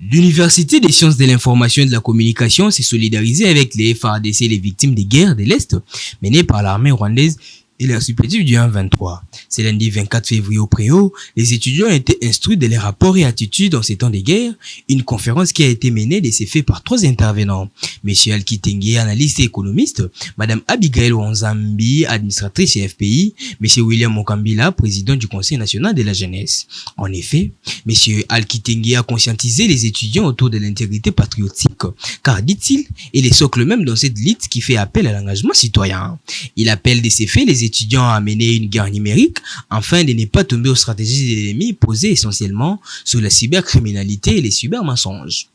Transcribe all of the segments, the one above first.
L'Université des sciences de l'information et de la communication s'est solidarisée avec les FARDC et les victimes des guerres de l'Est menées par l'armée rwandaise et leur supplétif du 1-23. C'est lundi 24 février au Préau, les étudiants ont été instruits de leurs rapports et attitudes en ces temps de guerre, une conférence qui a été menée de ces faits par 3 intervenants. M. Alkitengue, analyste et économiste, Mme Abigail Wanzambi, administratrice CFPI, M. William Mokambila, président du Conseil national de la jeunesse. En effet, M. Alkitengue a conscientisé les étudiants autour de l'intégrité patriotique, car, dit-il, il est socle même dans cette lutte qui fait appel à l'engagement citoyen. Il appelle de ces faits les étudiants à mener une guerre numérique afin de ne pas tomber aux stratégies de l'ennemi posées essentiellement sur la cybercriminalité et les cybermensonges.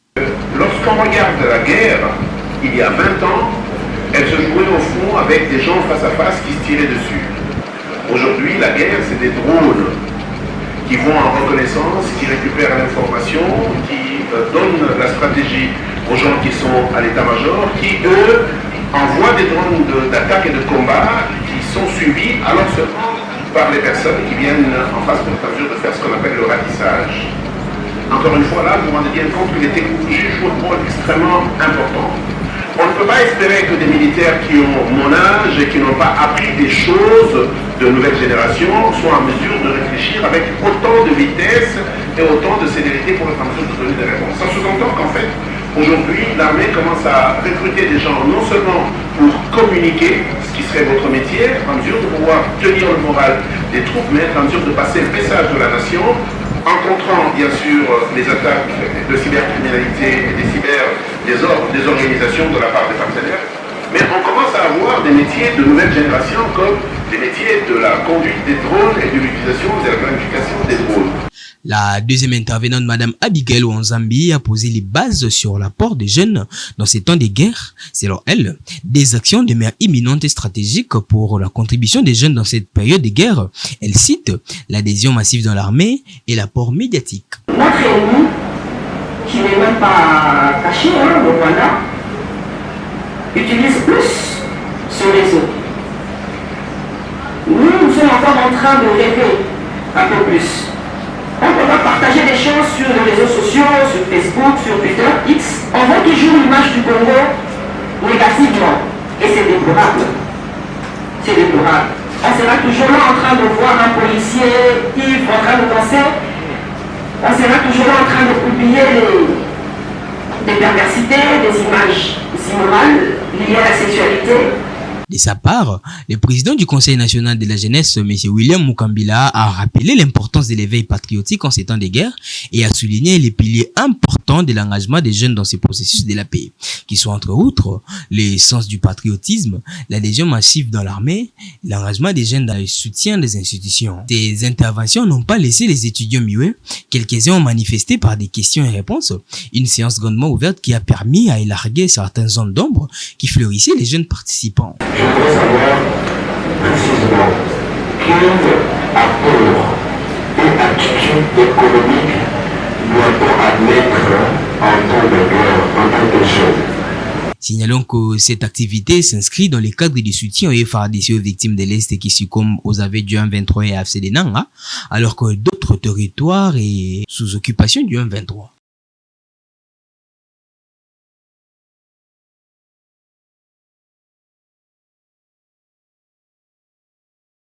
Lorsqu'on regarde la guerre, il y a 20 ans, elle se jouait au fond avec des gens face à face qui se tiraient dessus. Aujourd'hui, la guerre, c'est des drones qui vont en reconnaissance, qui récupèrent l'information, qui donnent la stratégie aux gens qui sont à l'état-major, qui, eux, envoient des drones d'attaque et de combat qui sont suivis alors seulement par les personnes qui viennent en face de mesure de faire ce qu'on appelle le ratissage. Encore une fois, là, vous vous rendez bien compte que les technologies jouent un rôle extrêmement important. On ne peut pas espérer que des militaires qui ont mon âge et qui n'ont pas appris des choses de nouvelle génération soient en mesure de réfléchir avec autant de vitesse et autant de célérité pour être en mesure de donner des réponses. Ça sous-entend qu'en fait, aujourd'hui, l'armée commence à recruter des gens non seulement pour communiquer, ce qui serait votre métier, en mesure de pouvoir tenir le moral des troupes, mais être en mesure de passer le message de la nation, en contrant bien sûr les attaques de cybercriminalité et des organisations de la part des partenaires. Mais on commence à avoir des métiers de nouvelle génération comme les métiers de la conduite des drones et de l'utilisation et de la planification des drones. La deuxième intervenante, Mme Abigail Wanzambi, a posé les bases sur l'apport des jeunes dans ces temps de guerre. Selon elle, des actions demeurent imminentes et stratégiques pour la contribution des jeunes dans cette période de guerre. Elle cite l'adhésion massive dans l'armée et l'apport médiatique. Notre ennemi, qui n'est même pas caché, le Rwanda, utilise plus ce réseau. Nous sommes encore en train de rêver un peu plus. On va partager des choses sur les réseaux sociaux, sur Facebook, sur Twitter, X. On voit toujours l'image du Congo négativement. Et c'est déplorable. C'est déplorable. On sera toujours là en train de voir un policier ivre en train de danser. On sera toujours là en train de publier des perversités, des images immorales liées à la sexualité. De sa part, le président du Conseil national de la jeunesse, M. William Mokambila, a rappelé l'importance de l'éveil patriotique en ces temps de guerre et a souligné les piliers importants de l'engagement des jeunes dans ces processus de la paix, qui sont entre autres le sens du patriotisme, l'adhésion massive dans l'armée, l'engagement des jeunes dans le soutien des institutions. Ces interventions n'ont pas laissé les étudiants muets, quelques-uns ont manifesté par des questions et réponses, une séance grandement ouverte qui a permis à élarguer certaines zones d'ombre qui fleurissaient les jeunes participants. Je voudrais savoir précisément quel apport et attitude économique doit-on admettre en temps de guerre, en tant que jeune. Signalons que cette activité s'inscrit dans le cadre du soutien aux FARDC aux victimes de l'Est qui succombent aux aveux du 1-23 et AFC des Nanga, alors que d'autres territoires sont sous occupation du 1-23.